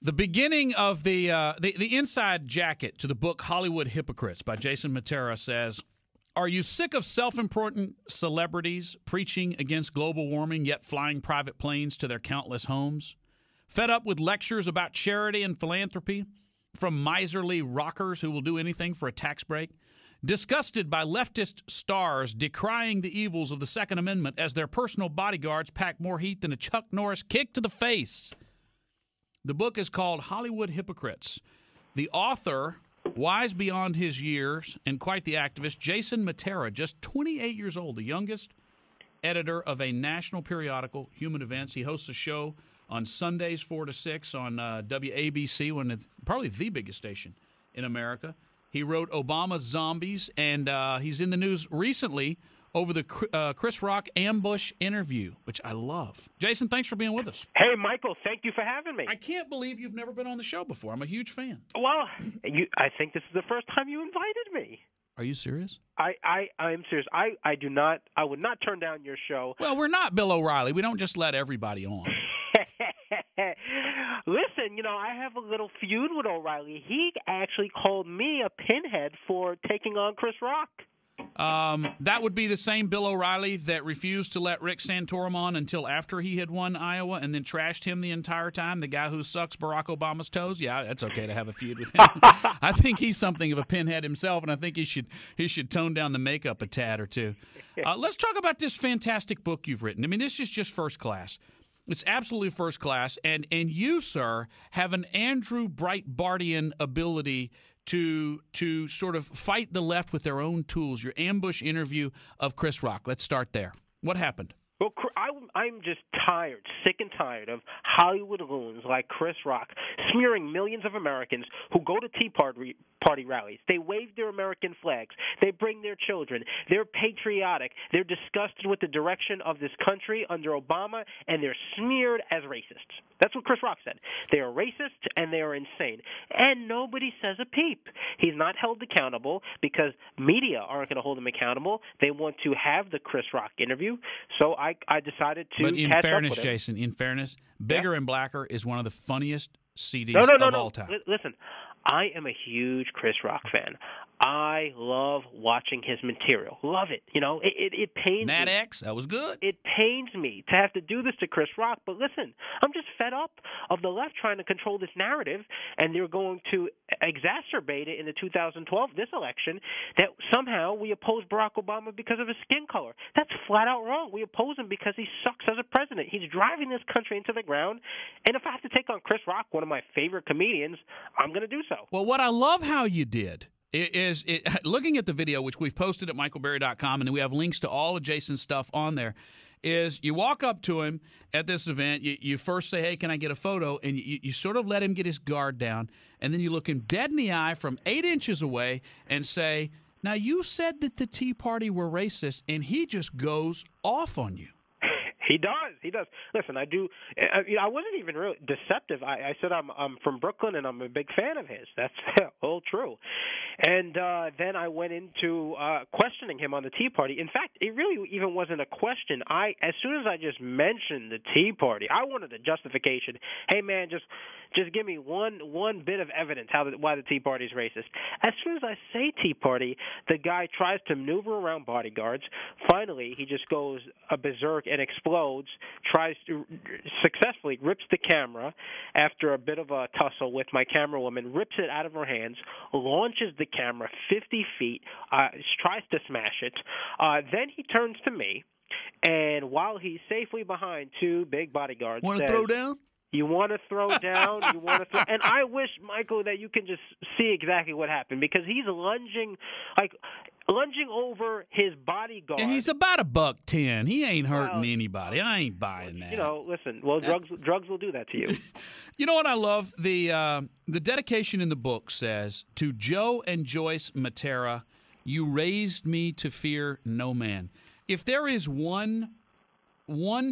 The beginning of the inside jacket to the book Hollywood Hypocrites by Jason Mattera says, "Are you sick of self-important celebrities preaching against global warming yet flying private planes to their countless homes? Fed up with lectures about charity and philanthropy from miserly rockers who will do anything for a tax break? Disgusted by leftist stars decrying the evils of the Second Amendment as their personal bodyguards pack more heat than a Chuck Norris kick to the face?" The book is called Hollywood Hypocrites. The author, wise beyond his years and quite the activist, Jason Mattera, just 28 years old, the youngest editor of a national periodical, Human Events. He hosts a show on Sundays 4 to 6 on WABC, probably the biggest station in America. He wrote Obama's Zombies, and he's in the news recently over the Chris Rock ambush interview, which I love. Jason, thanks for being with us. Hey, Michael, thank you for having me. I can't believe you've never been on the show before. I'm a huge fan. Well, I think this is the first time you invited me. Are you serious? I'm serious. I would not turn down your show. Well, we're not Bill O'Reilly. We don't just let everybody on. Listen, I have a little feud with O'Reilly. He actually called me a pinhead for taking on Chris Rock. That would be the same Bill O'Reilly that refused to let Rick Santorum on until after he had won Iowa and then trashed him the entire time, the guy who sucks Barack Obama's toes. Yeah, that's okay to have a feud with him. I think he's something of a pinhead himself, and I think he should tone down the makeup a tad or two. Let's talk about this fantastic book you've written. I mean, this is just first class. It's absolutely first class, and you, sir, have an Andrew Breitbartian ability to sort of fight the left with their own tools. Your ambush interview of Chris Rock. Let's start there. What happened? Well, I'm just sick and tired of Hollywood loons like Chris Rock smearing millions of Americans who go to Tea Party rallies. They wave their American flags. They bring their children. They're patriotic. They're disgusted with the direction of this country under Obama, and they're smeared as racists. That's what Chris Rock said. They are racist, and they are insane. And nobody says a peep. He's not held accountable because media aren't going to hold him accountable. They want to have the Chris Rock interview. So I decided to But in catch fairness, up with him. Jason, in fairness, Bigger and Blacker is one of the funniest CDs of all time. Listen, I am a huge Chris Rock fan. I love watching his material. Love it. It pains Nat me. X, that was good. It pains me to have to do this to Chris Rock. But listen, I'm just fed up of the left trying to control this narrative, and they're going to exacerbate it in the 2012, this election, that somehow we oppose Barack Obama because of his skin color. That's flat out wrong. We oppose him because he sucks as a president. He's driving this country into the ground. And if I have to take on Chris Rock, one of my favorite comedians, I'm going to do so. Well, what I love how you did is looking at the video, which we've posted at michaelberry.com, and we have links to all of Jason's stuff on there, is you walk up to him at this event, you first say, "Hey, can I get a photo?" And you sort of let him get his guard down, and then you look him dead in the eye from 8 inches away and say, "Now, you said that the Tea Party were racist," and he just goes off on you. He does. Listen, I do. I wasn't even really deceptive. I said I'm from Brooklyn and I'm a big fan of his. That's all true. And then I went into questioning him on the Tea Party. In fact, it really even wasn't a question. As soon as I just mentioned the Tea Party, I wanted a justification. Hey, man, just give me one bit of evidence why the Tea Party is racist. As soon as I say Tea Party, the guy tries to maneuver around bodyguards. Finally, he just goes a berserk and explodes, tries to successfully rips the camera after a bit of a tussle with my camera woman, rips it out of her hands, launches the camera 50 feet, tries to smash it. Then he turns to me, and while he's safely behind two big bodyguards, Want to throw down? You want to throw down? And I wish, Michael, that you can just see exactly what happened, because he's lunging over his bodyguard. And he's about $110. He ain't hurting anybody. I ain't buying that. Listen. Well, drugs will do that to you. You know what I love? The dedication in the book says, "To Joe and Joyce Mattera, you raised me to fear no man." If there is one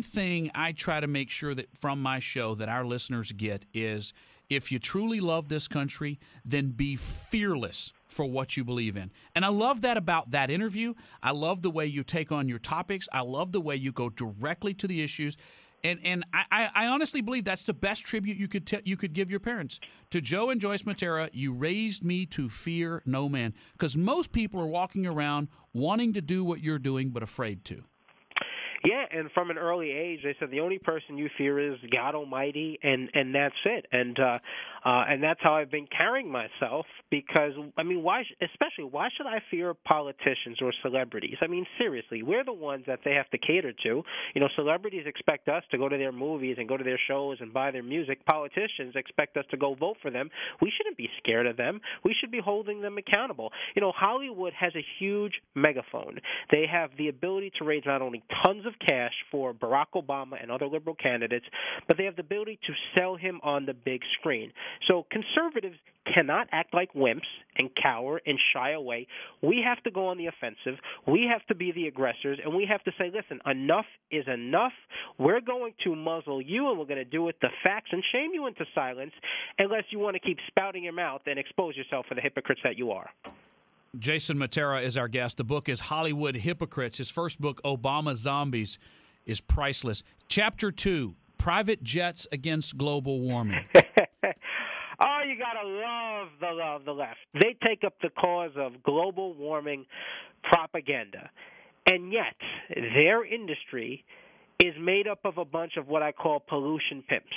thing I try to make sure that from my show that our listeners get is, if you truly love this country, then be fearless for what you believe in. And I love that about that interview. I love the way you take on your topics. I love the way you go directly to the issues. And I honestly believe that's the best tribute you could give your parents. To Joe and Joyce Mattera, you raised me to fear no man. Because most people are walking around wanting to do what you're doing but afraid to. Yeah, and from an early age, they said the only person you fear is God Almighty, and that's it. And that's how I've been carrying myself. Because I mean, why should I fear politicians or celebrities? I mean, seriously, we're the ones that they have to cater to. You know, celebrities expect us to go to their movies and go to their shows and buy their music. Politicians expect us to go vote for them. We shouldn't be scared of them. We should be holding them accountable. You know, Hollywood has a huge megaphone. They have the ability to raise not only tons of cash for Barack Obama and other liberal candidates, but they have the ability to sell him on the big screen. So conservatives cannot act like wimps and cower and shy away. We have to go on the offensive. We have to be the aggressors, and we have to say, listen, enough is enough. We're going to muzzle you, and we're going to do it the facts and shame you into silence unless you want to keep spouting your mouth and expose yourself for the hypocrites that you are. Jason Mattera is our guest. The book is Hollywood Hypocrites. His first book, Obama Zombies, is priceless. Chapter 2, Private Jets Against Global Warming. Oh, you got to love the left. They take up the cause of global warming propaganda. And yet, their industry is made up of a bunch of what I call pollution pimps.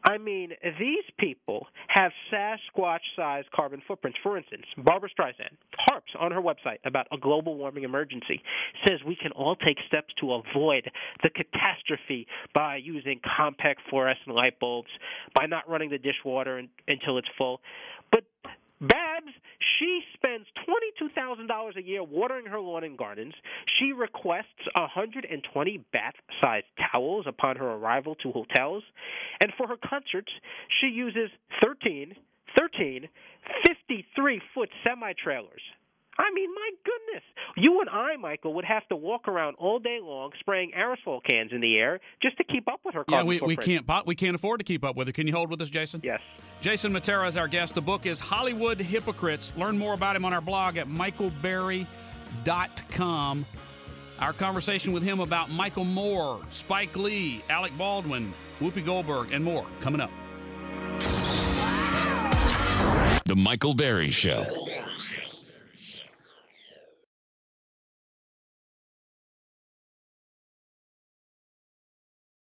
I mean, these people have Sasquatch-sized carbon footprints. For instance, Barbara Streisand harps on her website about a global warming emergency, says we can all take steps to avoid the catastrophe by using compact fluorescent light bulbs, by not running the dishwater until it's full. But Babs, she spends $22,000 a year watering her lawn and gardens. She requests 120 bath-sized towels upon her arrival to hotels. And for her concerts, she uses 13 53-foot semi-trailers. I mean, my goodness. You and I, Michael, would have to walk around all day long spraying aerosol cans in the air just to keep up with her carbon footprint. We can't afford to keep up with her. Can you hold with us, Jason? Yes. Jason Mattera is our guest. The book is Hollywood Hypocrites. Learn more about him on our blog at michaelberry.com. Our conversation with him about Michael Moore, Spike Lee, Alec Baldwin, Whoopi Goldberg, and more coming up. The Michael Berry Show.